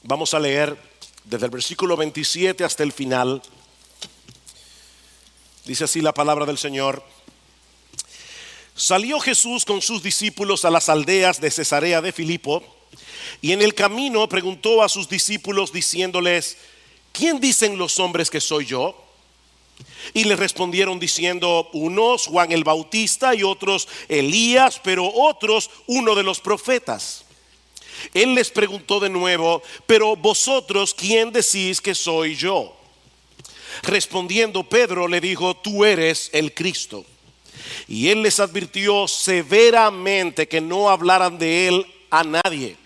Vamos a leer desde el versículo 27 hasta el final. Dice así la palabra del Señor. Salió Jesús con sus discípulos a las aldeas de Cesarea de Filipo, y en el camino preguntó a sus discípulos diciéndoles: ¿quién dicen los hombres que soy yo? Y le respondieron diciendo: unos Juan el Bautista, y otros Elías, pero otros uno de los profetas. Él les preguntó de nuevo: pero vosotros, ¿quién decís que soy yo? Respondiendo Pedro le dijo: tú eres el Cristo. Y él les advirtió severamente que no hablaran de él a nadie.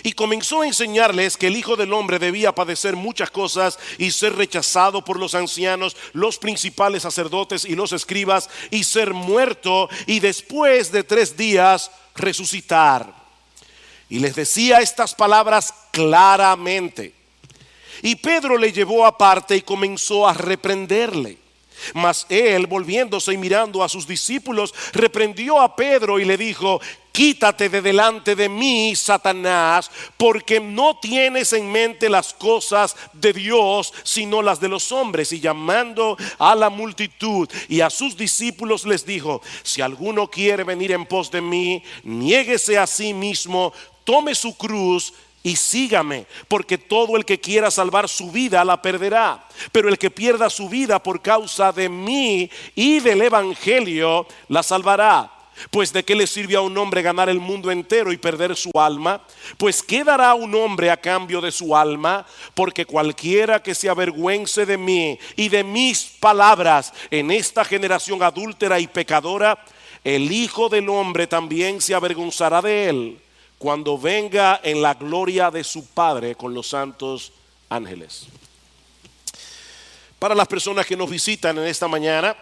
Y comenzó a enseñarles que el Hijo del Hombre debía padecer muchas cosas y ser rechazado por los ancianos, los principales sacerdotes y los escribas, y ser muerto y después de 3 días resucitar. Y les decía estas palabras claramente. Y Pedro le llevó aparte y comenzó a reprenderle. Mas él, volviéndose y mirando a sus discípulos, reprendió a Pedro y le dijo: quítate de delante de mí, Satanás, porque no tienes en mente las cosas de Dios, sino las de los hombres. Y llamando a la multitud y a sus discípulos les dijo: si alguno quiere venir en pos de mí, niéguese a sí mismo, tome su cruz y sígame, porque todo el que quiera salvar su vida la perderá, pero el que pierda su vida por causa de mí y del evangelio la salvará. Pues de qué le sirve a un hombre ganar el mundo entero y perder su alma? Pues ¿qué dará un hombre a cambio de su alma? Porque cualquiera que se avergüence de mí y de mis palabras en esta generación adúltera y pecadora, el Hijo del Hombre también se avergonzará de él cuando venga en la gloria de su Padre con los santos ángeles. Para las personas que nos visitan en esta mañana,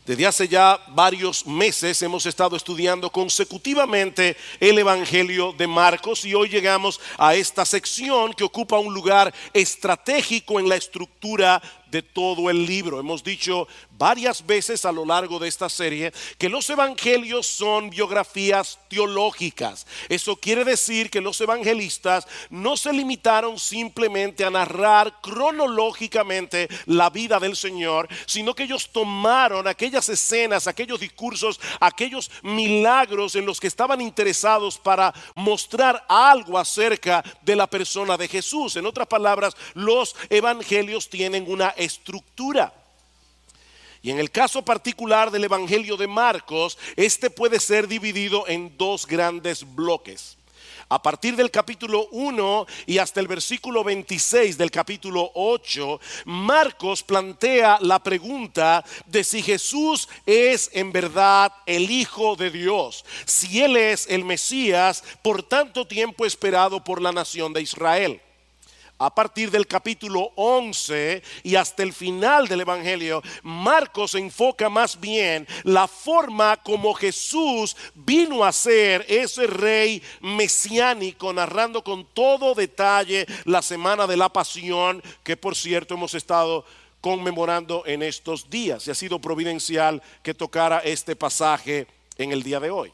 desde hace ya varios meses hemos estado estudiando consecutivamente el Evangelio de Marcos, y hoy llegamos a esta sección que ocupa un lugar estratégico en la estructura de todo el libro. Hemos dicho varias veces a lo largo de esta serie que los evangelios son biografías teológicas. Eso quiere decir que los evangelistas no se limitaron simplemente a narrar cronológicamente la vida del Señor, sino que ellos tomaron aquellas escenas, aquellos discursos, aquellos milagros en los que estaban interesados para mostrar algo acerca de la persona de Jesús. En otras palabras, los evangelios tienen una estructura. Y en el caso particular del Evangelio de Marcos, este puede ser dividido en 2 grandes bloques. A partir del capítulo 1 y hasta el versículo 26 del capítulo 8, Marcos plantea la pregunta de si Jesús es en verdad el Hijo de Dios, si Él es el Mesías por tanto tiempo esperado por la nación de Israel. A partir del capítulo 11 y hasta el final del Evangelio, Marcos enfoca más bien la forma como Jesús vino a ser ese rey mesiánico, narrando con todo detalle la semana de la pasión, que por cierto hemos estado conmemorando en estos días, y ha sido providencial que tocara este pasaje en el día de hoy.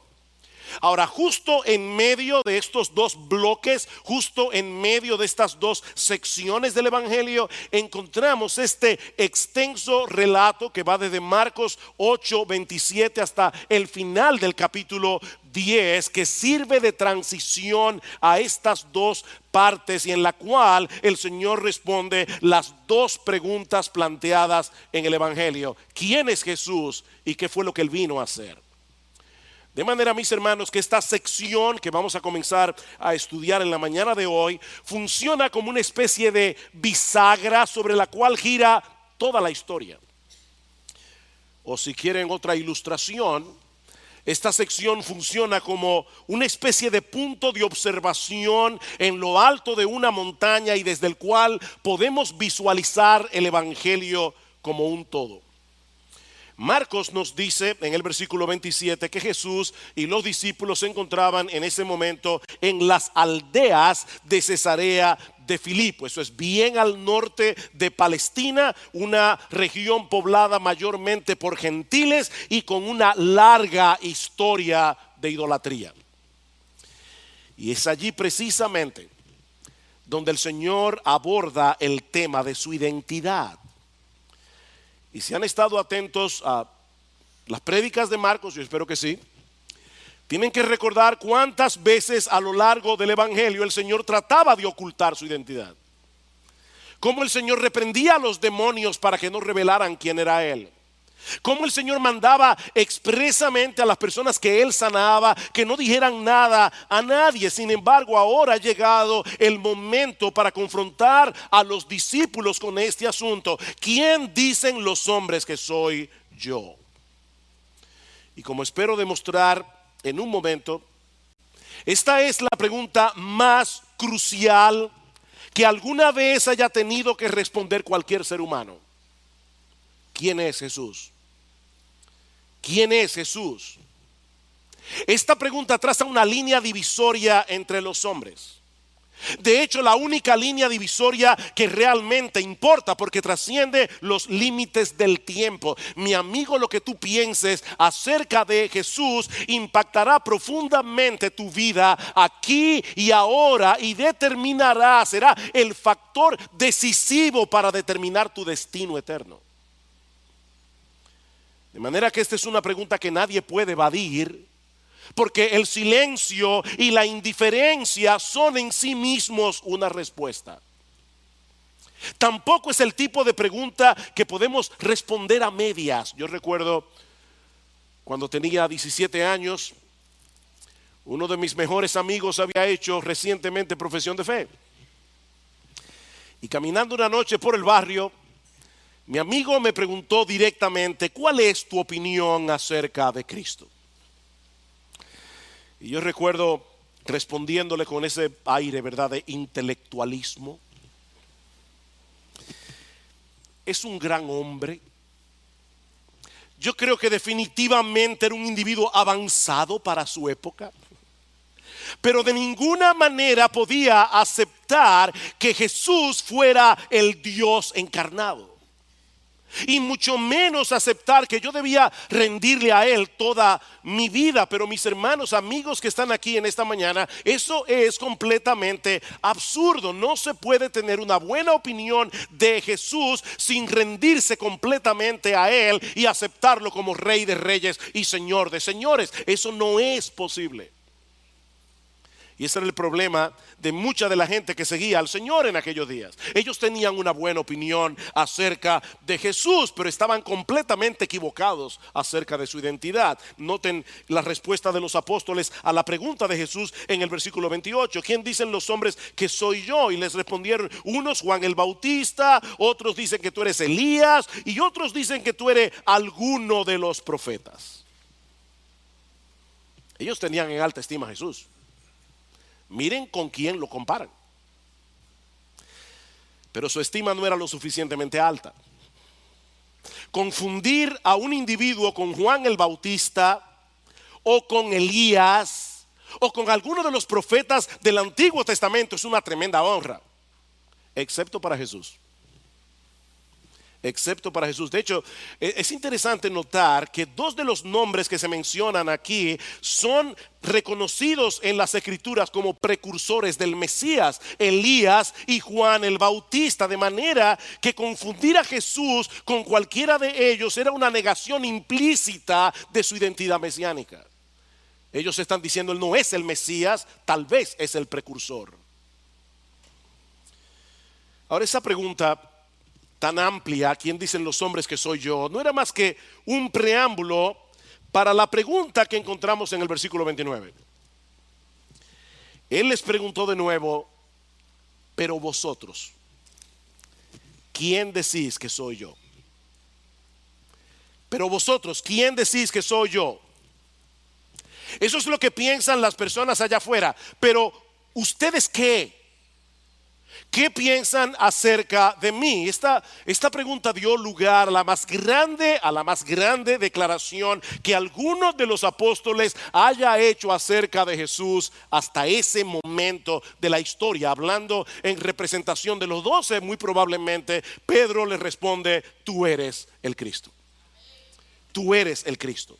Ahora, justo en medio de estos 2 bloques, justo en medio de estas 2 secciones del Evangelio, encontramos este extenso relato que va desde Marcos 8:27 hasta el final del capítulo 10, que sirve de transición a estas 2 partes, y en la cual el Señor responde las 2 preguntas planteadas en el Evangelio: ¿quién es Jesús y qué fue lo que Él vino a hacer? De manera, mis hermanos, que esta sección que vamos a comenzar a estudiar en la mañana de hoy funciona como una especie de bisagra sobre la cual gira toda la historia. O si quieren otra ilustración, esta sección funciona como una especie de punto de observación en lo alto de una montaña, y desde el cual podemos visualizar el Evangelio como un todo. Marcos nos dice en el versículo 27 que Jesús y los discípulos se encontraban en ese momento en las aldeas de Cesarea de Filipo. Eso es bien al norte de Palestina, una región poblada mayormente por gentiles y con una larga historia de idolatría. Y es allí precisamente donde el Señor aborda el tema de su identidad. Y si han estado atentos a las prédicas de Marcos, yo espero que sí, tienen que recordar cuántas veces a lo largo del Evangelio el Señor trataba de ocultar su identidad. Cómo el Señor reprendía a los demonios para que no revelaran quién era Él. Cómo el Señor mandaba expresamente a las personas que Él sanaba que no dijeran nada a nadie. Sin embargo, ahora ha llegado el momento para confrontar a los discípulos con este asunto. ¿Quién dicen los hombres que soy yo? Y como espero demostrar en un momento, esta es la pregunta más crucial que alguna vez haya tenido que responder cualquier ser humano. ¿Quién es Jesús? ¿Quién es Jesús? Esta pregunta traza una línea divisoria entre los hombres. De hecho, la única línea divisoria que realmente importa, porque trasciende los límites del tiempo. Mi amigo, lo que tú pienses acerca de Jesús impactará profundamente tu vida aquí y ahora y determinará, será el factor decisivo para determinar tu destino eterno. De manera que esta es una pregunta que nadie puede evadir, porque el silencio y la indiferencia son en sí mismos una respuesta. Tampoco es el tipo de pregunta que podemos responder a medias. Yo recuerdo cuando tenía 17 años, uno de mis mejores amigos había hecho recientemente profesión de fe. Y caminando una noche por el barrio, mi amigo me preguntó directamente: ¿cuál es tu opinión acerca de Cristo? Y yo recuerdo respondiéndole con ese aire, ¿verdad?, de intelectualismo. Es un gran hombre. Yo creo que definitivamente era un individuo avanzado para su época. Pero de ninguna manera podía aceptar que Jesús fuera el Dios encarnado. Y mucho menos aceptar que yo debía rendirle a Él toda mi vida. Pero mis hermanos, amigos que están aquí en esta mañana, eso es completamente absurdo. No se puede tener una buena opinión de Jesús sin rendirse completamente a Él y aceptarlo como Rey de Reyes y Señor de Señores. Eso no es posible. Y ese era el problema de mucha de la gente que seguía al Señor en aquellos días. Ellos tenían una buena opinión acerca de Jesús, pero estaban completamente equivocados acerca de su identidad. Noten la respuesta de los apóstoles a la pregunta de Jesús en el versículo 28. ¿Quién dicen los hombres que soy yo? Y les respondieron unos: Juan el Bautista, otros dicen que tú eres Elías y otros dicen que tú eres alguno de los profetas. Ellos tenían en alta estima a Jesús. Miren con quién lo comparan. Pero su estima no era lo suficientemente alta. Confundir a un individuo con Juan el Bautista o con Elías o con alguno de los profetas del Antiguo Testamento es una tremenda honra, excepto para Jesús. Excepto para Jesús. De hecho, es interesante notar que dos de los nombres que se mencionan aquí son reconocidos en las Escrituras como precursores del Mesías: Elías y Juan el Bautista. De manera que confundir a Jesús con cualquiera de ellos era una negación implícita de su identidad mesiánica. Ellos están diciendo: él no es el Mesías, tal vez es el precursor. Ahora, esa pregunta tan amplia, ¿quién dicen los hombres que soy yo?, no era más que un preámbulo para la pregunta que encontramos en el versículo 29. Él les preguntó de nuevo: pero vosotros, ¿quién decís que soy yo? Pero vosotros, ¿quién decís que soy yo? Eso es lo que piensan las personas allá afuera. Pero ¿ustedes qué? ¿Qué piensan acerca de mí? Esta pregunta dio lugar a la más grande declaración que alguno de los apóstoles haya hecho acerca de Jesús hasta ese momento de la historia. Hablando en representación de los 12, muy probablemente Pedro le responde: tú eres el Cristo. Tú eres el Cristo.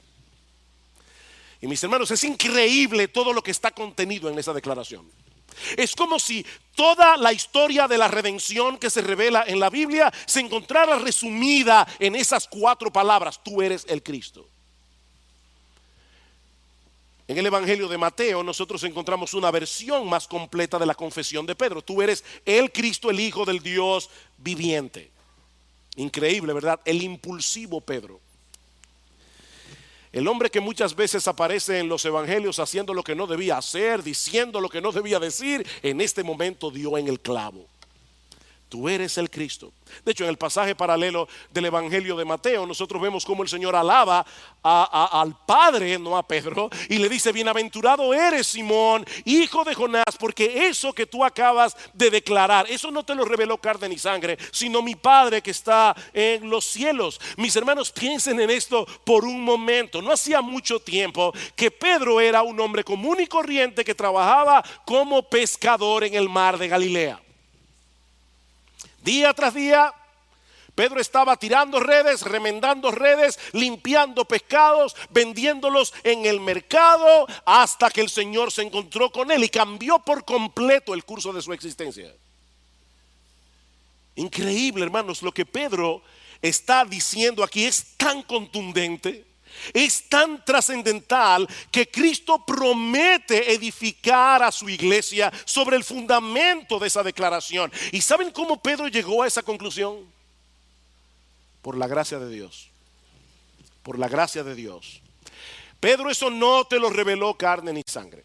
Y mis hermanos, es increíble todo lo que está contenido en esa declaración. Es como si toda la historia de la redención que se revela en la Biblia se encontrara resumida en esas 4 palabras: tú eres el Cristo. En el Evangelio de Mateo nosotros encontramos una versión más completa de la confesión de Pedro: tú eres el Cristo, el Hijo del Dios viviente. Increíble, ¿verdad? El impulsivo Pedro. El hombre que muchas veces aparece en los evangelios haciendo lo que no debía hacer, diciendo lo que no debía decir, en este momento dio en el clavo. Tú eres el Cristo. De hecho, en el pasaje paralelo del Evangelio de Mateo, nosotros vemos cómo el Señor alaba al Padre, no a Pedro, y le dice: bienaventurado eres, Simón, hijo de Jonás, porque eso que tú acabas de declarar, eso no te lo reveló carne ni sangre, sino mi Padre que está en los cielos. Mis hermanos, piensen en esto por un momento. No hacía mucho tiempo que Pedro era un hombre común y corriente que trabajaba como pescador en el mar de Galilea. Día tras día, Pedro estaba tirando redes, remendando redes, limpiando pescados, vendiéndolos en el mercado, hasta que el Señor se encontró con él y cambió por completo el curso de su existencia. Increíble, hermanos, lo que Pedro está diciendo aquí es tan contundente, es tan trascendental, que Cristo promete edificar a su iglesia sobre el fundamento de esa declaración. ¿Y saben cómo Pedro llegó a esa conclusión? Por la gracia de Dios. Por la gracia de Dios. Pedro, eso no te lo reveló carne ni sangre.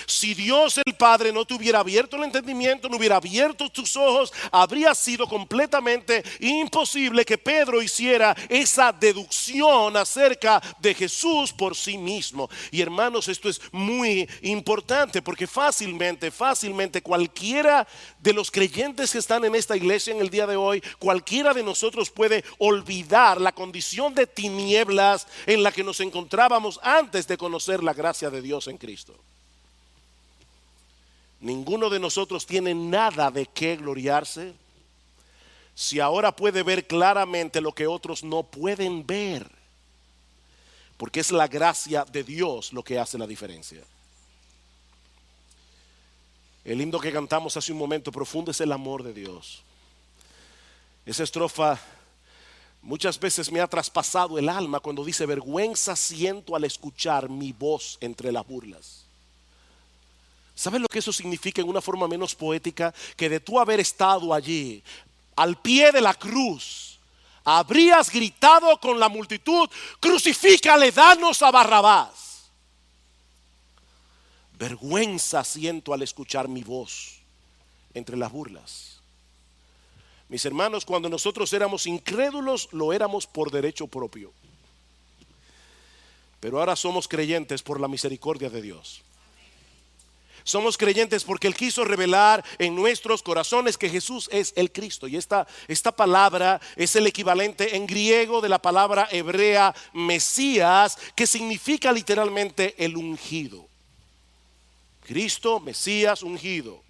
Si Dios el Padre no te hubiera abierto el entendimiento, no hubiera abierto tus ojos, habría sido completamente imposible que Pedro hiciera esa deducción acerca de Jesús por sí mismo. Y hermanos, esto es muy importante, porque fácilmente cualquiera de los creyentes que están en esta iglesia en el día de hoy, cualquiera de nosotros puede olvidar la condición de tinieblas en la que nos encontrábamos antes de conocer la gracia de Dios en Cristo. Ninguno de nosotros tiene nada de qué gloriarse si ahora puede ver claramente lo que otros no pueden ver, porque es la gracia de Dios lo que hace la diferencia. El himno que cantamos hace un momento: profundo es el amor de Dios. Esa estrofa muchas veces me ha traspasado el alma cuando dice: vergüenza siento al escuchar mi voz entre las burlas. ¿Sabes lo que eso significa en una forma menos poética? Que de tú haber estado allí, al pie de la cruz, habrías gritado con la multitud: crucifícale, danos a Barrabás. Vergüenza siento al escuchar mi voz entre las burlas. Mis hermanos, cuando nosotros éramos incrédulos, lo éramos por derecho propio. Pero ahora somos creyentes por la misericordia de Dios. Somos creyentes porque Él quiso revelar en nuestros corazones que Jesús es el Cristo. Y esta palabra es el equivalente en griego de la palabra hebrea Mesías, que significa literalmente el ungido. Cristo, Mesías, ungido.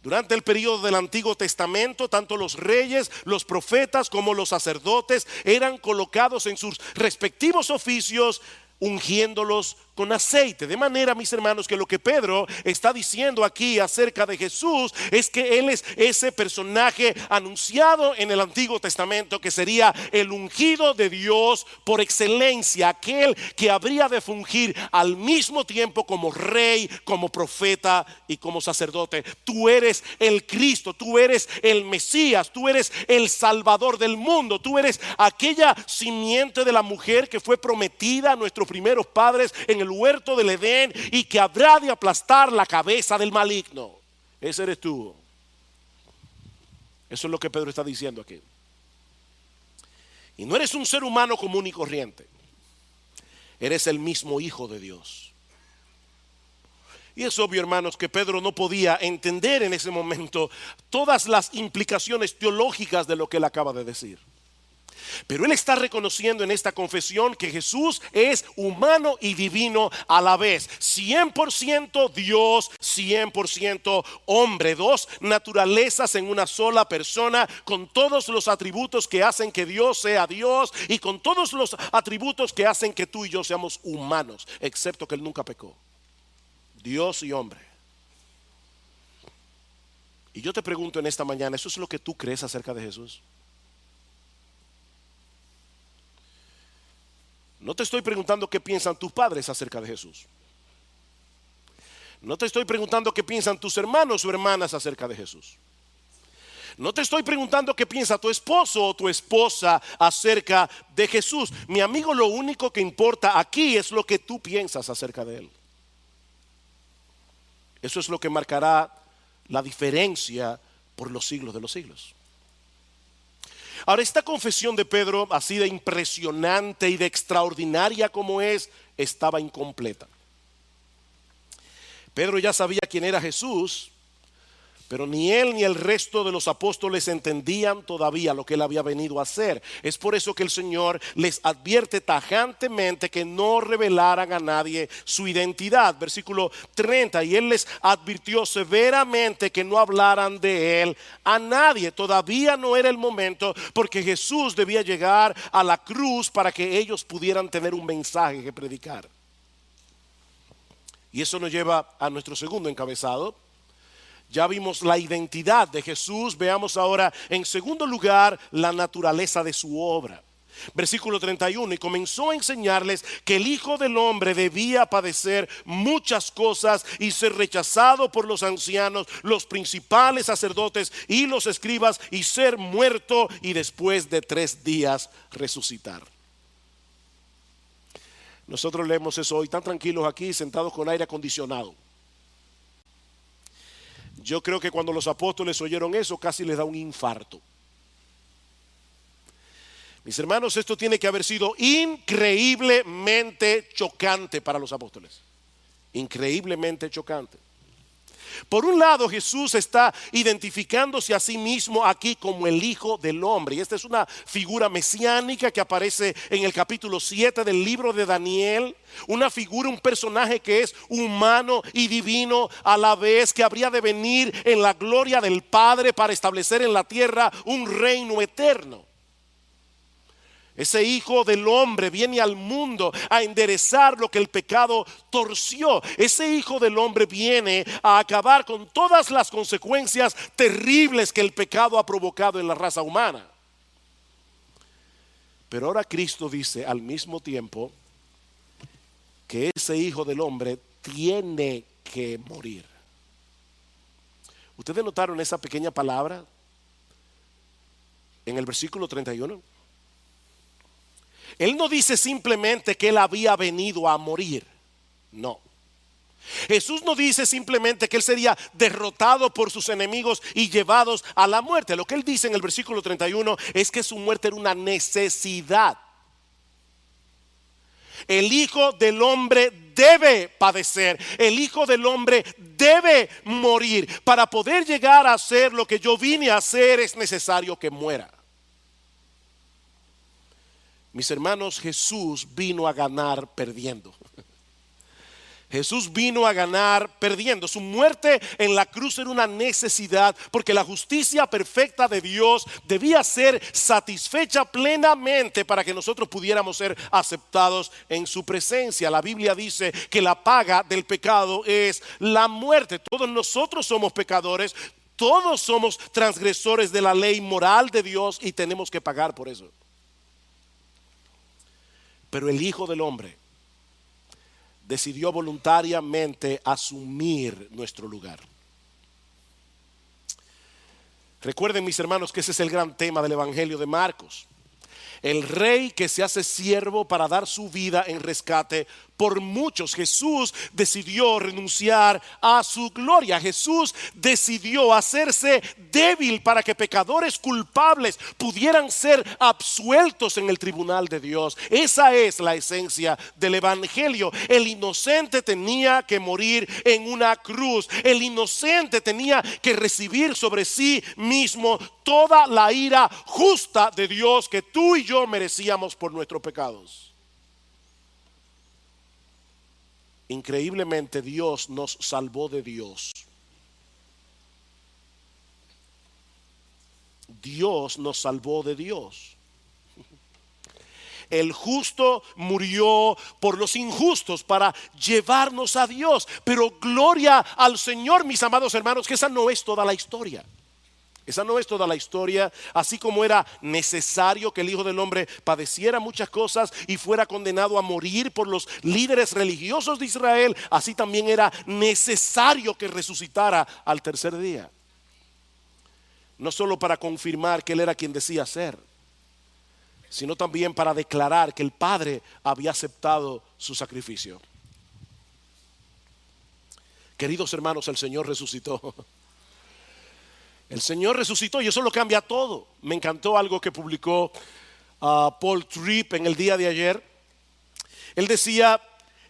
Durante el periodo del Antiguo Testamento, tanto los reyes, los profetas como los sacerdotes eran colocados en sus respectivos oficios, ungiéndolos con aceite. De manera, mis hermanos, que lo que Pedro está diciendo aquí acerca de Jesús es que Él es ese personaje anunciado en el Antiguo Testamento, que sería el ungido de Dios por excelencia, aquel que habría de fungir al mismo tiempo como rey, como profeta y como sacerdote. Tú eres el Cristo, tú eres el Mesías, tú eres el Salvador del mundo, tú eres aquella simiente de la mujer que fue prometida a nuestros primeros padres en el huerto del Edén y que habrá de aplastar la cabeza del maligno. Ese eres tú. Eso es lo que Pedro está diciendo aquí. Y no eres un ser humano común y corriente. Eres el mismo Hijo de Dios. Y es obvio, hermanos, que Pedro no podía entender en ese momento todas las implicaciones teológicas de lo que él acaba de decir. Pero él está reconociendo en esta confesión que Jesús es humano y divino a la vez. 100% Dios, 100% hombre. Dos naturalezas en una sola persona, con todos los atributos que hacen que Dios sea Dios y con todos los atributos que hacen que tú y yo seamos humanos, excepto que él nunca pecó. Dios y hombre. Y yo te pregunto en esta mañana, ¿eso es lo que tú crees acerca de Jesús? No te estoy preguntando qué piensan tus padres acerca de Jesús. No te estoy preguntando qué piensan tus hermanos o hermanas acerca de Jesús. No te estoy preguntando qué piensa tu esposo o tu esposa acerca de Jesús. Mi amigo, lo único que importa aquí es lo que tú piensas acerca de Él. Eso es lo que marcará la diferencia por los siglos de los siglos. Ahora, esta confesión de Pedro, así de impresionante y de extraordinaria como es, estaba incompleta. Pedro ya sabía quién era Jesús, pero ni él ni el resto de los apóstoles entendían todavía lo que él había venido a hacer. Es por eso que el Señor les advierte tajantemente que no revelaran a nadie su identidad. Versículo 30, y él les advirtió severamente que no hablaran de él a nadie. Todavía no era el momento, porque Jesús debía llegar a la cruz para que ellos pudieran tener un mensaje que predicar. Y eso nos lleva a nuestro segundo encabezado. Ya vimos la identidad de Jesús. Veamos ahora en segundo lugar la naturaleza de su obra. Versículo 31, y comenzó a enseñarles que el Hijo del Hombre debía padecer muchas cosas y ser rechazado por los ancianos, los principales sacerdotes y los escribas, y ser muerto y después de 3 días resucitar. Nosotros leemos eso hoy tan tranquilos aquí, sentados con aire acondicionado. Yo creo que cuando los apóstoles oyeron eso, casi les da un infarto. Mis hermanos, esto tiene que haber sido increíblemente chocante para los apóstoles. Increíblemente chocante. Por un lado, Jesús está identificándose a sí mismo aquí como el Hijo del Hombre. Y esta es una figura mesiánica que aparece en el capítulo 7 del libro de Daniel. Una figura, un personaje que es humano y divino a la vez, que habría de venir en la gloria del Padre para establecer en la tierra un reino eterno. Ese Hijo del Hombre viene al mundo a enderezar lo que el pecado torció. Ese Hijo del Hombre viene a acabar con todas las consecuencias terribles que el pecado ha provocado en la raza humana. Pero ahora Cristo dice al mismo tiempo que ese Hijo del Hombre tiene que morir. ¿Ustedes notaron esa pequeña palabra en el versículo 31? Él no dice simplemente que él había venido a morir. No. Jesús no dice simplemente que él sería derrotado por sus enemigos y llevados a la muerte. Lo que él dice en el versículo 31 es que su muerte era una necesidad. El Hijo del Hombre debe padecer. El Hijo del Hombre debe morir. Para poder llegar a hacer lo que yo vine a hacer, es necesario que muera. Mis hermanos, Jesús vino a ganar perdiendo. Jesús vino a ganar perdiendo. Su muerte en la cruz era una necesidad, porque la justicia perfecta de Dios debía ser satisfecha plenamente para que nosotros pudiéramos ser aceptados en su presencia. La Biblia dice que la paga del pecado es la muerte. Todos nosotros somos pecadores, todos somos transgresores de la ley moral de Dios y tenemos que pagar por eso. Pero el Hijo del Hombre decidió voluntariamente asumir nuestro lugar. Recuerden, mis hermanos, que ese es el gran tema del Evangelio de Marcos. El rey que se hace siervo para dar su vida en rescate por muchos. Jesús decidió renunciar a su gloria. Jesús decidió hacerse débil para que pecadores culpables pudieran ser absueltos en el tribunal de Dios. Esa es la esencia del Evangelio. El inocente tenía que morir en una cruz. El inocente tenía que recibir sobre sí mismo toda la ira justa de Dios que tú y yo merecíamos por nuestros pecados. Increíblemente, Dios nos salvó de Dios. Dios nos salvó de Dios. El justo murió por los injustos para llevarnos a Dios. Pero gloria al Señor, mis amados hermanos, que esa no es toda la historia. Esa no es toda la historia. Así como era necesario que el Hijo del Hombre padeciera muchas cosas y fuera condenado a morir por los líderes religiosos de Israel, así también era necesario que resucitara al tercer día. No solo para confirmar que Él era quien decía ser, sino también para declarar que el Padre había aceptado su sacrificio. Queridos hermanos, el Señor resucitó. El Señor resucitó y eso lo cambia todo. Me encantó algo que publicó Paul Tripp en el día de ayer. Él decía: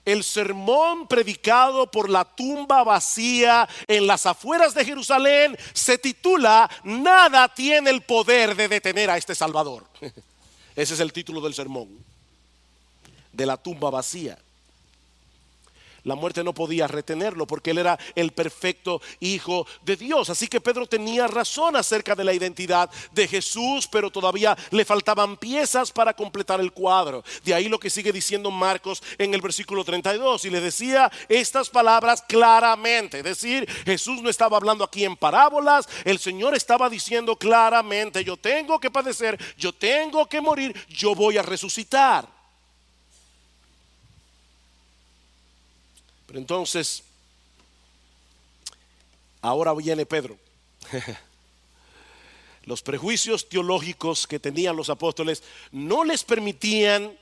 el sermón predicado por la tumba vacía en las afueras de Jerusalén se titula "Nada tiene el poder de detener a este Salvador". Ese es el título del sermón, de la tumba vacía. La muerte no podía retenerlo porque Él era el perfecto Hijo de Dios. Así que Pedro tenía razón acerca de la identidad de Jesús, pero todavía le faltaban piezas para completar el cuadro. De ahí lo que sigue diciendo Marcos en el versículo 32. Y le decía estas palabras claramente. Es decir, Jesús no estaba hablando aquí en parábolas. El Señor estaba diciendo claramente: yo tengo que padecer, yo tengo que morir, yo voy a resucitar. Pero entonces, ahora viene Pedro. Los prejuicios teológicos que tenían los apóstoles no les permitían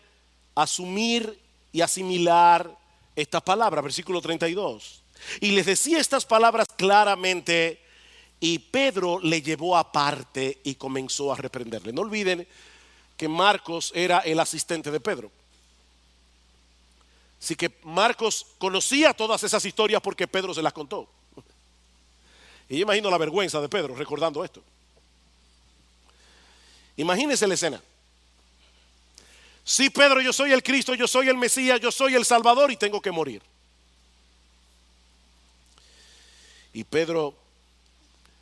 asumir y asimilar estas palabras. Versículo 32. Y les decía estas palabras claramente, y Pedro le llevó aparte y comenzó a reprenderle. No olviden que Marcos era el asistente de Pedro. Así que Marcos conocía todas esas historias porque Pedro se las contó. Y yo imagino la vergüenza de Pedro recordando esto. Imagínense la escena. Sí, Pedro, yo soy el Cristo, yo soy el Mesías, yo soy el Salvador y tengo que morir. Y Pedro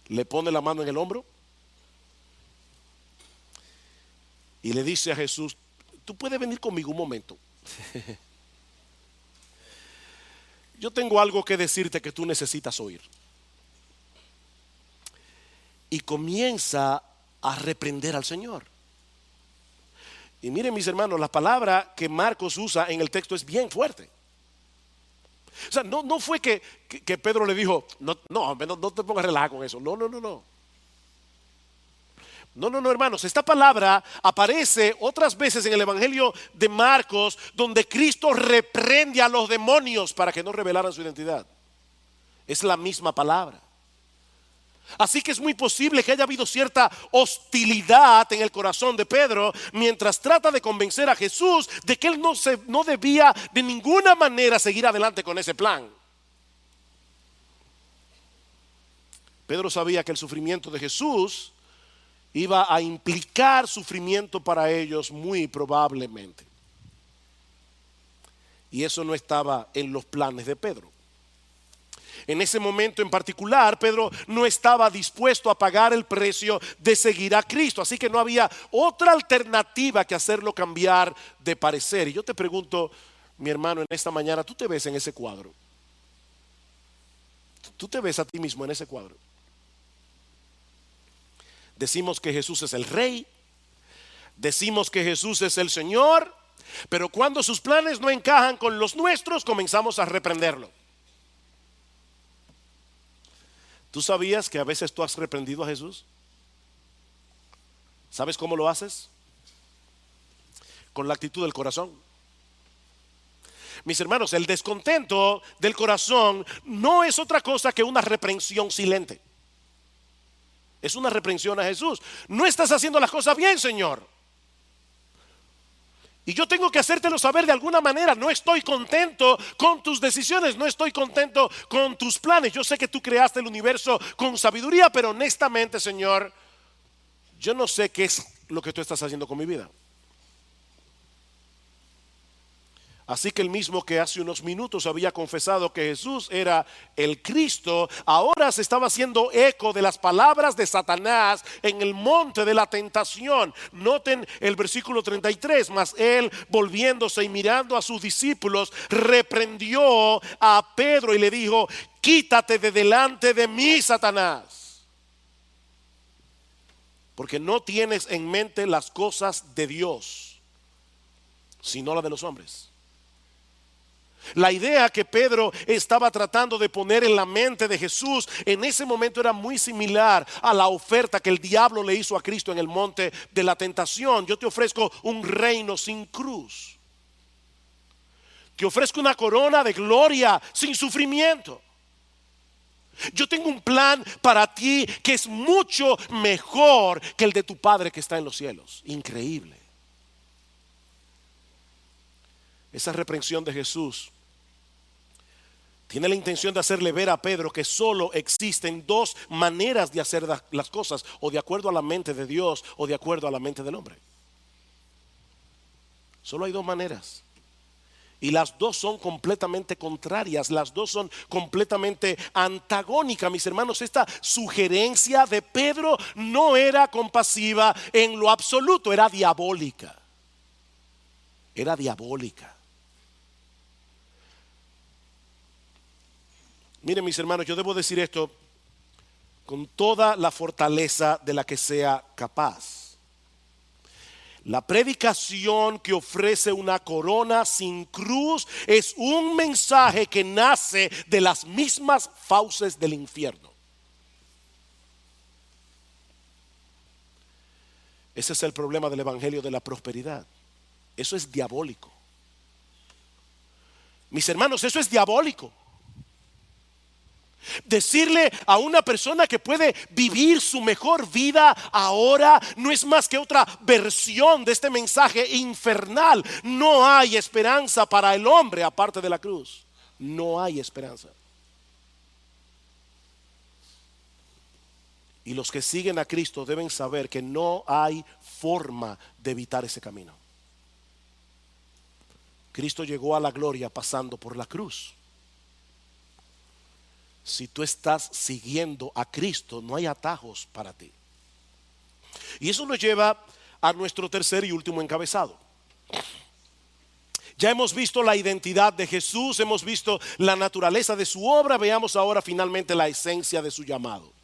le pone la mano en el hombro y le dice a Jesús: tú puedes venir conmigo un momento. Yo tengo algo que decirte que tú necesitas oír. Y comienza a reprender al Señor. Y miren, mis hermanos, la palabra que Marcos usa en el texto es bien fuerte. O sea, no fue que Pedro le dijo: no te pongas relajo con eso. No, hermanos, esta palabra aparece otras veces en el Evangelio de Marcos, donde Cristo reprende a los demonios para que no revelaran su identidad. Es la misma palabra. Así que es muy posible que haya habido cierta hostilidad en el corazón de Pedro mientras trata de convencer a Jesús de que él no debía de ninguna manera seguir adelante con ese plan. Pedro sabía que el sufrimiento de Jesús iba a implicar sufrimiento para ellos muy probablemente. Y eso no estaba en los planes de Pedro. En ese momento en particular, Pedro no estaba dispuesto a pagar el precio de seguir a Cristo. Así que no había otra alternativa que hacerlo cambiar de parecer. Y yo te pregunto, mi hermano, en esta mañana, ¿tú te ves en ese cuadro? ¿Tú te ves a ti mismo en ese cuadro? Decimos que Jesús es el Rey, decimos que Jesús es el Señor, pero cuando sus planes no encajan con los nuestros, comenzamos a reprenderlo. ¿Tú sabías que a veces tú has reprendido a Jesús? ¿Sabes cómo lo haces? Con la actitud del corazón. Mis hermanos, el descontento del corazón no es otra cosa que una reprensión silente. Es una reprensión a Jesús. No estás haciendo las cosas bien, Señor. Y yo tengo que hacértelo saber de alguna manera. No estoy contento con tus decisiones, no estoy contento con tus planes. Yo sé que tú creaste el universo con sabiduría, pero honestamente, Señor, yo no sé qué es lo que tú estás haciendo con mi vida. Así que el mismo que hace unos minutos había confesado que Jesús era el Cristo, ahora se estaba haciendo eco de las palabras de Satanás en el monte de la tentación. Noten el versículo 33, mas él, volviéndose y mirando a sus discípulos, reprendió a Pedro y le dijo: quítate de delante de mí, Satanás, porque no tienes en mente las cosas de Dios, sino las de los hombres. La idea que Pedro estaba tratando de poner en la mente de Jesús en ese momento era muy similar a la oferta que el diablo le hizo a Cristo en el monte de la tentación. Yo te ofrezco un reino sin cruz. Te ofrezco una corona de gloria sin sufrimiento. Yo tengo un plan para ti que es mucho mejor que el de tu Padre que está en los cielos. Increíble. Esa reprensión de Jesús tiene la intención de hacerle ver a Pedro que solo existen dos maneras de hacer las cosas: o de acuerdo a la mente de Dios o de acuerdo a la mente del hombre. Solo hay dos maneras. Y las dos son completamente contrarias, las dos son completamente antagónicas, mis hermanos. Esta sugerencia de Pedro no era compasiva en lo absoluto, era diabólica. Era diabólica. Miren, mis hermanos, yo debo decir esto con toda la fortaleza de la que sea capaz. La predicación que ofrece una corona sin cruz es un mensaje que nace de las mismas fauces del infierno. Ese es el problema del evangelio de la prosperidad. Eso es diabólico. Mis hermanos, eso es diabólico. Decirle a una persona que puede vivir su mejor vida ahora no es más que otra versión de este mensaje infernal. No hay esperanza para el hombre aparte de la cruz. No hay esperanza. Y los que siguen a Cristo deben saber que no hay forma de evitar ese camino. Cristo llegó a la gloria pasando por la cruz. Si tú estás siguiendo a Cristo, no hay atajos para ti. Y eso nos lleva a nuestro tercer y último encabezado. Ya hemos visto la identidad de Jesús, hemos visto la naturaleza de su obra. Veamos ahora finalmente la esencia de su llamado.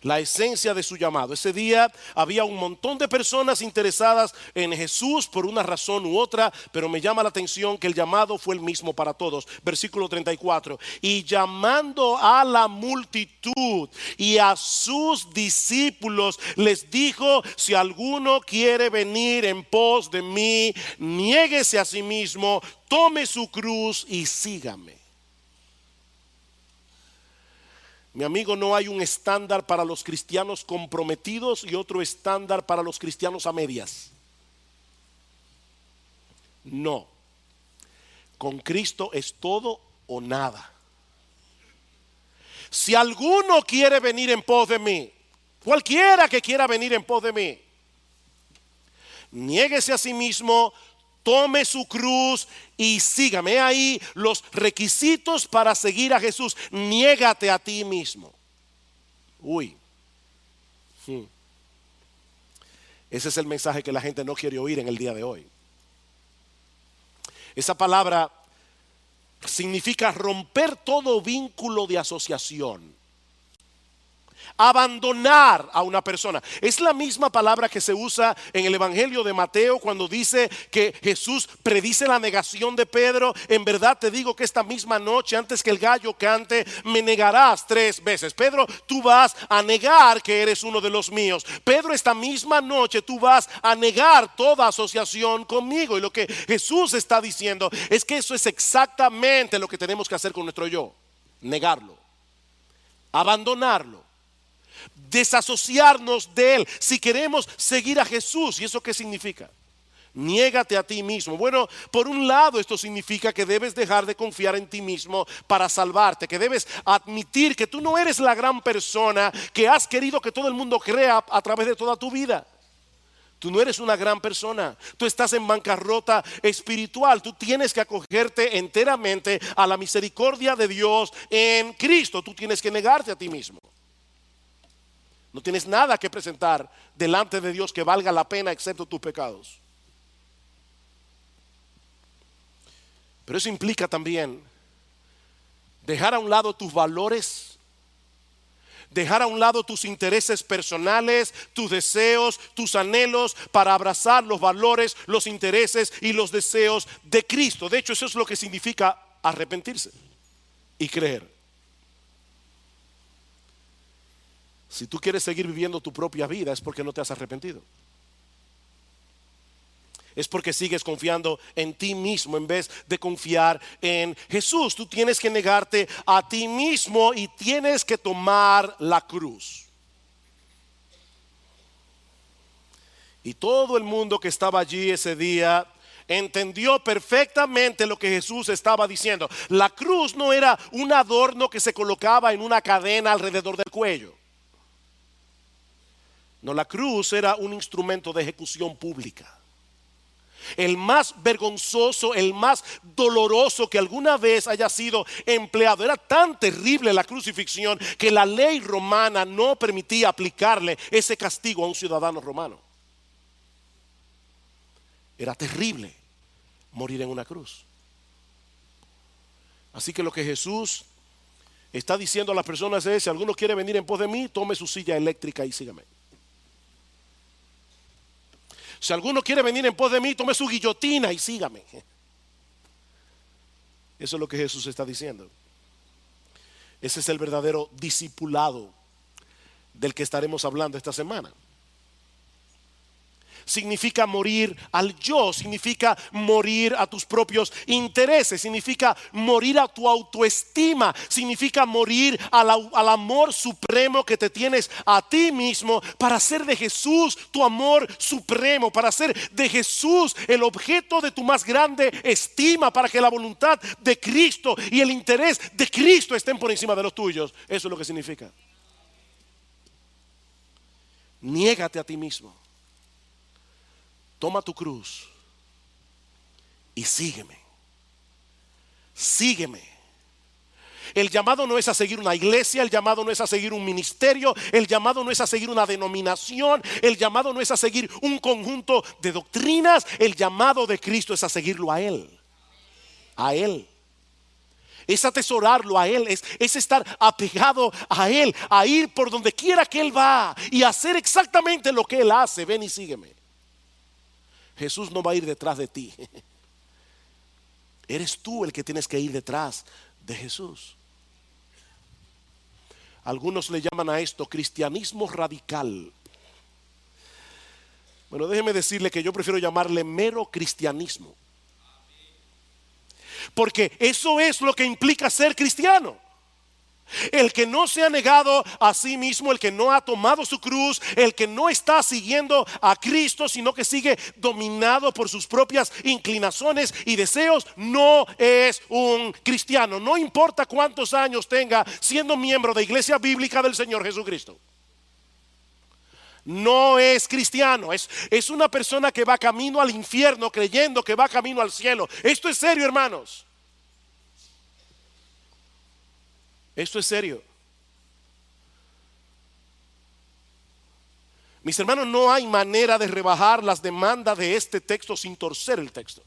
La esencia de su llamado. Ese día había un montón de personas interesadas en Jesús por una razón u otra, pero me llama la atención que el llamado fue el mismo para todos. Versículo 34. Y llamando a la multitud y a sus discípulos, les dijo: si alguno quiere venir en pos de mí, niéguese a sí mismo, tome su cruz y sígame. Mi amigo, no hay un estándar para los cristianos comprometidos y otro estándar para los cristianos a medias. No. Con Cristo es todo o nada. Si alguno quiere venir en pos de mí, cualquiera que quiera venir en pos de mí, niéguese a sí mismo, tome su cruz y sígame. Ahí los requisitos para seguir a Jesús. Niégate a ti mismo. Ese es el mensaje que la gente no quiere oír en el día de hoy. Esa palabra significa romper todo vínculo de asociación. Abandonar a una persona. Es la misma palabra que se usa en el evangelio de Mateo cuando dice que Jesús predice la negación de Pedro. En verdad te digo que esta misma noche, antes que el gallo cante, me negarás 3 veces. Pedro, tú vas a negar que eres uno de los míos. Pedro, esta misma noche tú vas a negar toda asociación conmigo. Y lo que Jesús está diciendo es que eso es exactamente lo que tenemos que hacer con nuestro yo. Negarlo, abandonarlo, desasociarnos de él si queremos seguir a Jesús. ¿Y eso qué significa? Niégate a ti mismo. Bueno, por un lado esto significa que debes dejar de confiar en ti mismo para salvarte, que debes admitir que tú no eres la gran persona que has querido que todo el mundo crea a través de toda tu vida. Tú no eres una gran persona. Tú estás en bancarrota espiritual. Tú tienes que acogerte enteramente a la misericordia de Dios en Cristo. Tú tienes que negarte a ti mismo. No tienes nada que presentar delante de Dios que valga la pena excepto tus pecados. Pero eso implica también dejar a un lado tus valores, dejar a un lado tus intereses personales, tus deseos, tus anhelos, para abrazar los valores, los intereses y los deseos de Cristo. De hecho, eso es lo que significa arrepentirse y creer. Si tú quieres seguir viviendo tu propia vida, es porque no te has arrepentido. Es porque sigues confiando en ti mismo en vez de confiar en Jesús. Tú tienes que negarte a ti mismo y tienes que tomar la cruz. Y todo el mundo que estaba allí ese día entendió perfectamente lo que Jesús estaba diciendo. La cruz no era un adorno que se colocaba en una cadena alrededor del cuello. No, la cruz era un instrumento de ejecución pública. El más vergonzoso, el más doloroso que alguna vez haya sido empleado. Era tan terrible la crucifixión que la ley romana no permitía aplicarle ese castigo a un ciudadano romano. Era terrible morir en una cruz. Así que lo que Jesús está diciendo a las personas es: si alguno quiere venir en pos de mí, tome su silla eléctrica y sígame. Si alguno quiere venir en pos de mí, tome su guillotina y sígame. Eso es lo que Jesús está diciendo. Ese es el verdadero discipulado del que estaremos hablando esta semana. Significa morir al yo, significa morir a tus propios intereses, significa morir a tu autoestima, significa morir al amor supremo que te tienes a ti mismo, para hacer de Jesús tu amor supremo, para hacer de Jesús el objeto de tu más grande estima, para que la voluntad de Cristo y el interés de Cristo estén por encima de los tuyos. Eso es lo que significa. Niégate a ti mismo. Toma tu cruz y sígueme. Sígueme. El llamado no es a seguir una iglesia, el llamado no es a seguir un ministerio, el llamado no es a seguir una denominación, el llamado no es a seguir un conjunto de doctrinas. El llamado de Cristo es a seguirlo a Él. A Él. Es atesorarlo a Él, es estar apegado a Él, a ir por donde quiera que Él va y hacer exactamente lo que Él hace. Ven y sígueme. Jesús no va a ir detrás de ti. Eres tú el que tienes que ir detrás de Jesús. Algunos le llaman a esto cristianismo radical. Bueno, déjeme decirle que yo prefiero llamarle mero cristianismo. Porque eso es lo que implica ser cristiano. El que no se ha negado a sí mismo, el que no ha tomado su cruz, el que no está siguiendo a Cristo, sino que sigue dominado por sus propias inclinaciones y deseos, no es un cristiano. No importa cuántos años tenga siendo miembro de Iglesia Bíblica del Señor Jesucristo. No es cristiano, es una persona que va camino al infierno creyendo que va camino al cielo. Esto es serio, hermanos. Esto es serio. Mis hermanos, no hay manera de rebajar las demandas de este texto sin torcer el texto.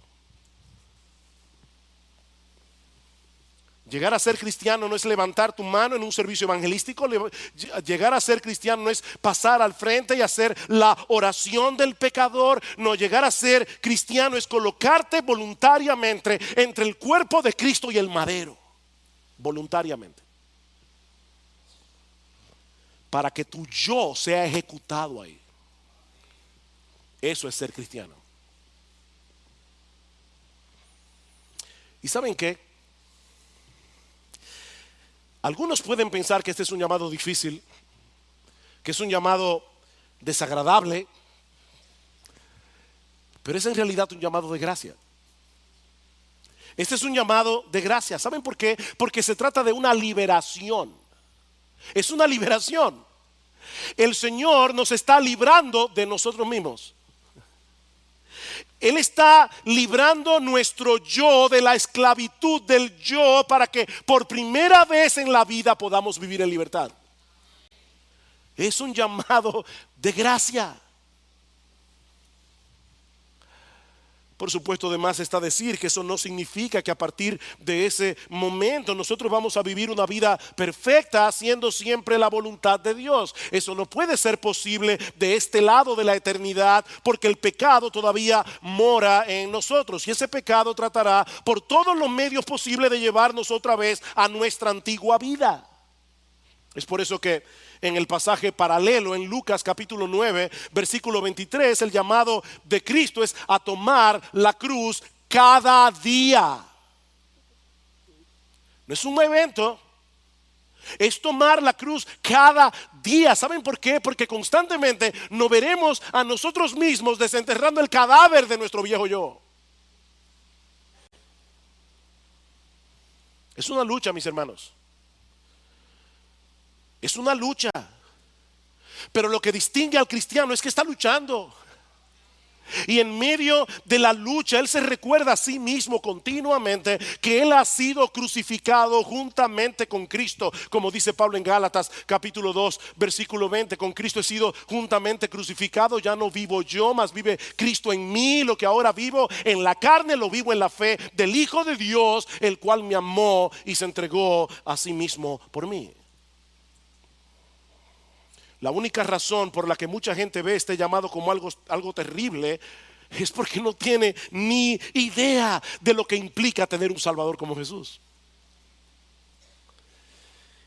Llegar a ser cristiano no es levantar tu mano en un servicio evangelístico. Llegar a ser cristiano no es pasar al frente y hacer la oración del pecador. No, llegar a ser cristiano es colocarte voluntariamente entre el cuerpo de Cristo y el madero. Voluntariamente. Para que tu yo sea ejecutado ahí. Eso es ser cristiano. ¿Y saben qué? Algunos pueden pensar que este es un llamado difícil, que es un llamado desagradable, pero es en realidad un llamado de gracia. Este es un llamado de gracia. ¿Saben por qué? Porque se trata de una liberación. Es una liberación. El Señor nos está librando de nosotros mismos. Él está librando nuestro yo de la esclavitud del yo para que por primera vez en la vida podamos vivir en libertad. Es un llamado de gracia. Por supuesto, además está decir que eso no significa que a partir de ese momento nosotros vamos a vivir una vida perfecta haciendo siempre la voluntad de Dios. Eso no puede ser posible de este lado de la eternidad porque el pecado todavía mora en nosotros y ese pecado tratará por todos los medios posibles de llevarnos otra vez a nuestra antigua vida. Es por eso que en el pasaje paralelo en Lucas capítulo 9 versículo 23 el llamado de Cristo es a tomar la cruz cada día. No es un evento, es tomar la cruz cada día. ¿Saben por qué? Porque constantemente nos veremos a nosotros mismos desenterrando el cadáver de nuestro viejo yo. Es una lucha, mis hermanos. Es una lucha. Pero lo que distingue al cristiano es que está luchando. Y en medio de la lucha él se recuerda a sí mismo continuamente que él ha sido crucificado juntamente con Cristo. Como dice Pablo en Gálatas capítulo 2 versículo 20, con Cristo he sido juntamente crucificado. Ya no vivo yo, mas vive Cristo en mí. Lo que ahora vivo en la carne lo vivo en la fe del Hijo de Dios, el cual me amó y se entregó a sí mismo por mí. La única razón por la que mucha gente ve este llamado como algo terrible es porque no tiene ni idea de lo que implica tener un Salvador como Jesús.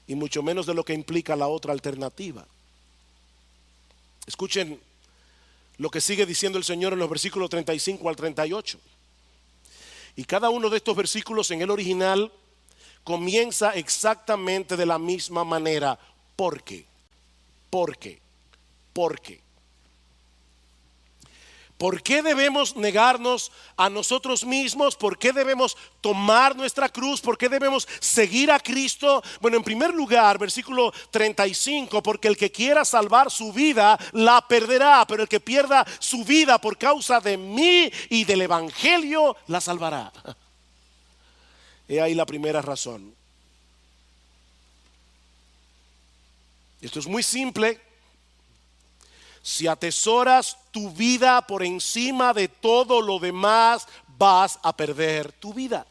Y mucho menos de lo que implica la otra alternativa. Escuchen lo que sigue diciendo el Señor en los versículos 35 al 38. Y cada uno de estos versículos en el original comienza exactamente de la misma manera. ¿Por qué? ¿Por qué? ¿Por qué? ¿Por qué debemos negarnos a nosotros mismos? ¿Por qué debemos tomar nuestra cruz? ¿Por qué debemos seguir a Cristo? Bueno, en primer lugar, versículo 35, porque el que quiera salvar su vida la perderá, pero el que pierda su vida por causa de mí y del evangelio la salvará. He ahí la primera razón. Esto es muy simple. Si atesoras tu vida por encima de todo lo demás, vas a perder tu vida.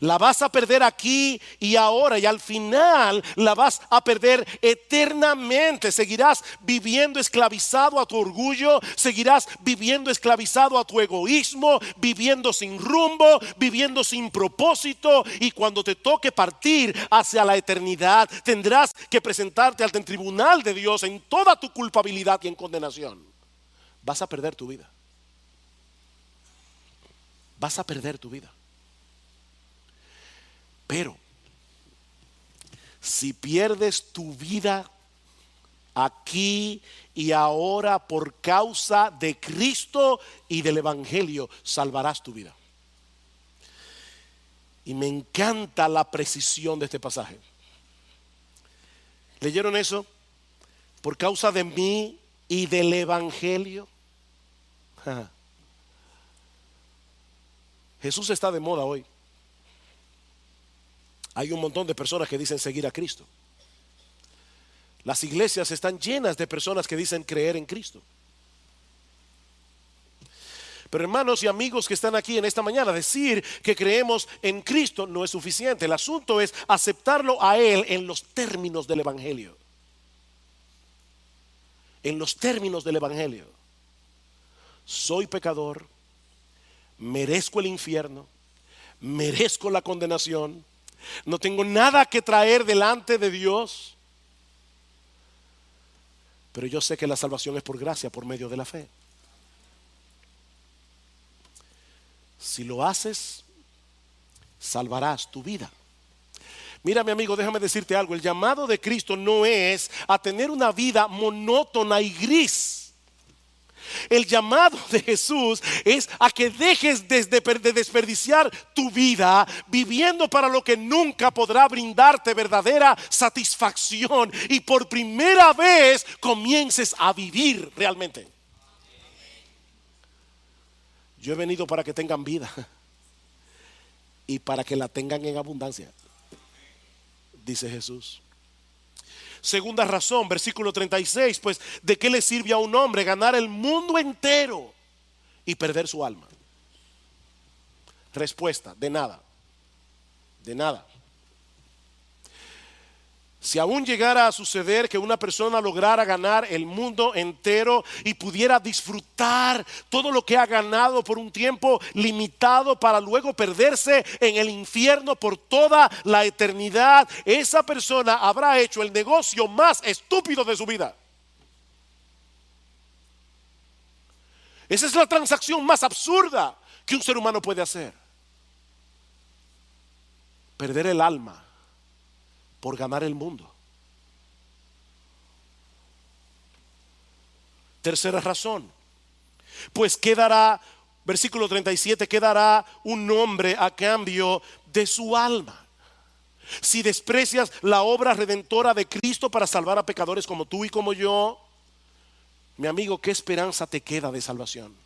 La vas a perder aquí y ahora, y al final la vas a perder eternamente. Seguirás viviendo esclavizado a tu orgullo, seguirás viviendo esclavizado a tu egoísmo, viviendo sin rumbo, viviendo sin propósito, y cuando te toque partir hacia la eternidad tendrás que presentarte ante el tribunal de Dios en toda tu culpabilidad y en condenación. Vas a perder tu vida. Vas a perder tu vida. Pero si pierdes tu vida aquí y ahora por causa de Cristo y del evangelio, salvarás tu vida. Y me encanta la precisión de este pasaje. ¿Leyeron eso? Por causa de mí y del evangelio. Jesús está de moda hoy. Hay un montón de personas que dicen seguir a Cristo. Las iglesias están llenas de personas que dicen creer en Cristo. Pero hermanos y amigos que están aquí en esta mañana, decir que creemos en Cristo no es suficiente. El asunto es aceptarlo a Él en los términos del evangelio. En los términos del evangelio. Soy pecador, merezco el infierno, merezco la condenación. No tengo nada que traer delante de Dios, pero yo sé que la salvación es por gracia, por medio de la fe. Si lo haces, salvarás tu vida. Mira, mi amigo, déjame decirte algo. El llamado de Cristo no es a tener una vida monótona y gris. El llamado de Jesús es a que dejes de desperdiciar tu vida viviendo para lo que nunca podrá brindarte verdadera satisfacción, y por primera vez comiences a vivir realmente. Yo he venido para que tengan vida y para que la tengan en abundancia, dice Jesús. Segunda razón, versículo 36, pues ¿de qué le sirve a un hombre ganar el mundo entero y perder su alma? Respuesta, de nada, de nada. Si aún llegara a suceder que una persona lograra ganar el mundo entero y pudiera disfrutar todo lo que ha ganado por un tiempo limitado para luego perderse en el infierno por toda la eternidad, esa persona habrá hecho el negocio más estúpido de su vida. Esa es la transacción más absurda que un ser humano puede hacer. Perder el alma por ganar el mundo. Tercera razón, pues quedará, versículo 37, quedará un hombre a cambio de su alma. Si desprecias la obra redentora de Cristo para salvar a pecadores como tú y como yo, mi amigo, ¿qué esperanza te queda de salvación?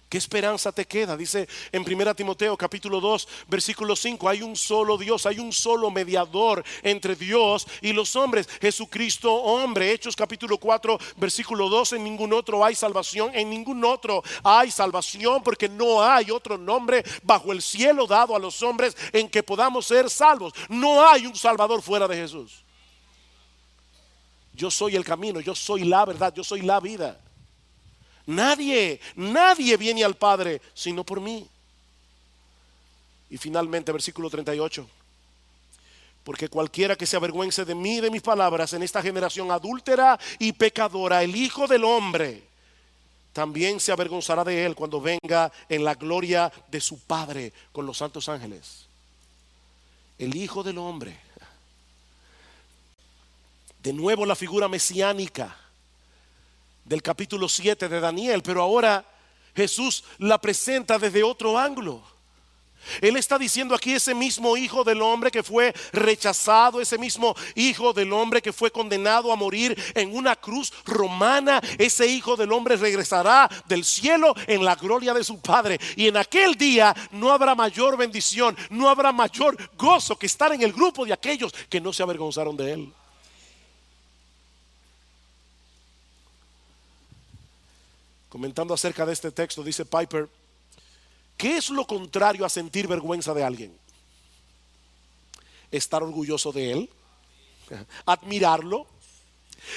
¿Qué esperanza te queda? Dice en 1 Timoteo capítulo 2 versículo 5, hay un solo Dios, hay un solo mediador entre Dios y los hombres, Jesucristo hombre. Hechos capítulo 4 versículo 2, en ningún otro hay salvación, en ningún otro hay salvación, porque no hay otro nombre bajo el cielo dado a los hombres en que podamos ser salvos. No hay un salvador fuera de Jesús. Yo soy el camino, yo soy la verdad, yo soy la vida. Nadie viene al Padre sino por mí. Y finalmente versículo 38, porque cualquiera que se avergüence de mí y de mis palabras en esta generación adúltera y pecadora, el Hijo del Hombre también se avergonzará de él cuando venga en la gloria de su Padre con los santos ángeles. El Hijo del Hombre, de nuevo la figura mesiánica del capítulo 7 de Daniel, pero ahora Jesús la presenta desde otro ángulo. Él está diciendo aquí, ese mismo Hijo del Hombre que fue rechazado, ese mismo Hijo del Hombre que fue condenado a morir en una cruz romana, ese Hijo del Hombre regresará del cielo en la gloria de su Padre. Y en aquel día no habrá mayor bendición, no habrá mayor gozo que estar en el grupo de aquellos que no se avergonzaron de Él. Comentando acerca de este texto, dice Piper, ¿qué es lo contrario a sentir vergüenza de alguien? Estar orgulloso de él, admirarlo,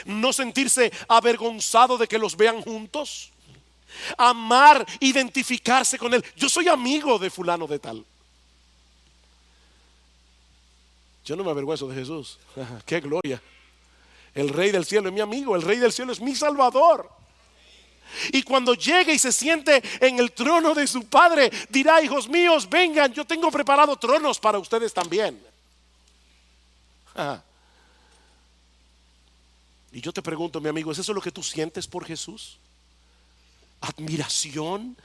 no sentirse avergonzado de que los vean juntos, amar, identificarse con él. Yo soy amigo de fulano de tal. Yo no me avergüenzo de Jesús. ¡Qué gloria! El Rey del cielo es mi amigo, el Rey del cielo es mi Salvador. Y cuando llegue y se siente en el trono de su Padre, dirá: hijos míos, vengan, yo tengo preparado tronos para ustedes también. Y yo te pregunto, mi amigo, ¿es eso lo que tú sientes por Jesús? ¿Admiración?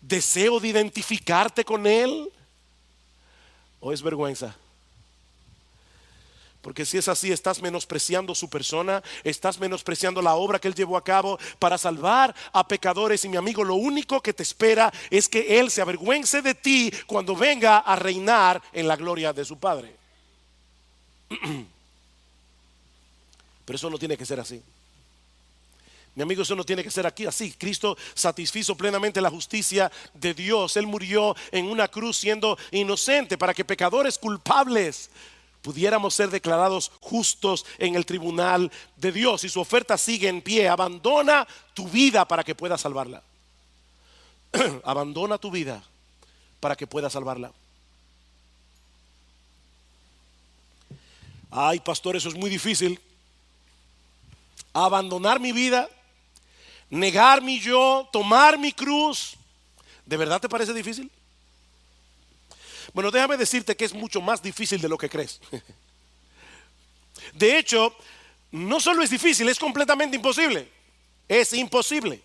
¿Deseo de identificarte con Él? ¿O es vergüenza? Porque si es así, estás menospreciando su persona, estás menospreciando la obra que Él llevó a cabo para salvar a pecadores. Y mi amigo, lo único que te espera es que Él se avergüence de ti cuando venga a reinar en la gloria de su Padre. Pero eso no tiene que ser así. Mi amigo, eso no tiene que ser aquí así. Cristo satisfizo plenamente la justicia de Dios. Él murió en una cruz siendo inocente para que pecadores culpables pudiéramos ser declarados justos en el tribunal de Dios. Y su oferta sigue en pie: abandona tu vida para que puedas salvarla. Abandona tu vida para que puedas salvarla. Ay, pastor, eso es muy difícil. Abandonar mi vida, negar mi yo, tomar mi cruz, ¿de verdad te parece difícil? Bueno, déjame decirte que es mucho más difícil de lo que crees. De hecho, no solo es difícil, es completamente imposible. Es imposible.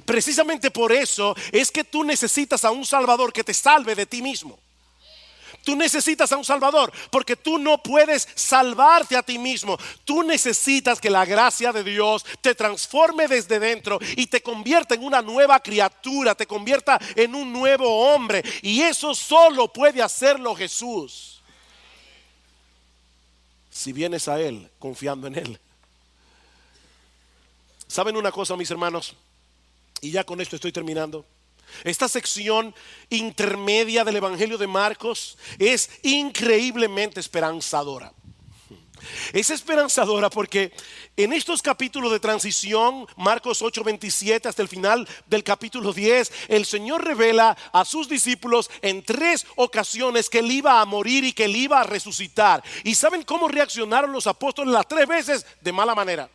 Precisamente por eso es que tú necesitas a un Salvador que te salve de ti mismo. Tú necesitas a un Salvador porque tú no puedes salvarte a ti mismo. Tú necesitas que la gracia de Dios te transforme desde dentro y te convierta en una nueva criatura, te convierta en un nuevo hombre. Y eso solo puede hacerlo Jesús. Si vienes a Él confiando en Él. ¿Saben una cosa, mis hermanos? Y ya con esto estoy terminando. Esta sección intermedia del Evangelio de Marcos es increíblemente esperanzadora. Es esperanzadora porque en estos capítulos de transición, Marcos 8:27 hasta el final del capítulo 10, el Señor revela a sus discípulos en 3 ocasiones que Él iba a morir y que Él iba a resucitar. ¿Y saben cómo reaccionaron los apóstoles las 3 veces? De mala manera.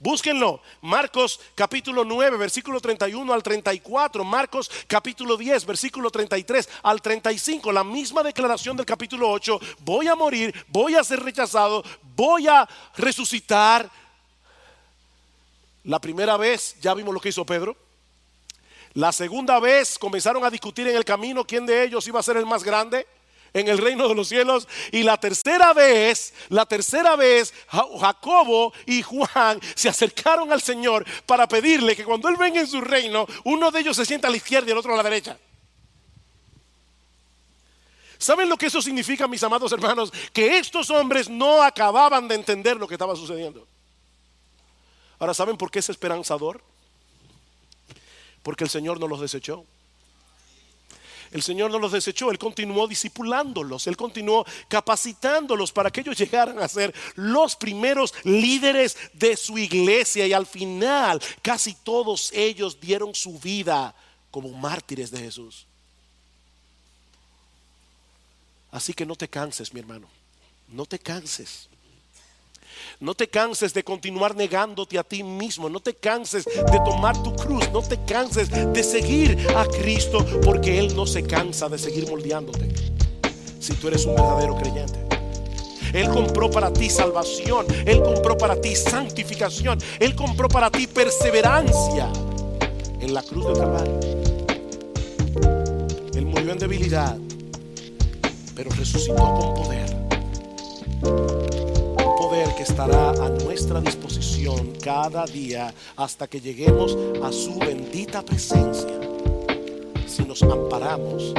Búsquenlo, Marcos capítulo 9, versículo 31 al 34, Marcos capítulo 10, versículo 33 al 35, la misma declaración del capítulo 8, voy a morir, voy a ser rechazado, voy a resucitar. La primera vez ya vimos lo que hizo Pedro. La segunda vez comenzaron a discutir en el camino quién de ellos iba a ser el más grande en el reino de los cielos. Y la tercera vez Jacobo y Juan se acercaron al Señor para pedirle que cuando Él venga en su reino, uno de ellos se sienta a la izquierda y el otro a la derecha. ¿Saben lo que eso significa, mis amados hermanos? Que estos hombres no acababan de entender lo que estaba sucediendo. Ahora, ¿saben por qué es esperanzador? Porque el Señor no los desechó. El Señor no los desechó, Él continuó discipulándolos, Él continuó capacitándolos para que ellos llegaran a ser los primeros líderes de su iglesia. Y al final casi todos ellos dieron su vida como mártires de Jesús. Así que no te canses, mi hermano, no te canses. No te canses de continuar negándote a ti mismo. No te canses de tomar tu cruz. No te canses de seguir a Cristo, porque Él no se cansa de seguir moldeándote. Si tú eres un verdadero creyente, Él compró para ti salvación. Él compró para ti santificación. Él compró para ti perseverancia en la cruz del Calvario. Él murió en debilidad, pero resucitó con poder. Que estará a nuestra disposición cada día hasta que lleguemos a su bendita presencia, si nos amparamos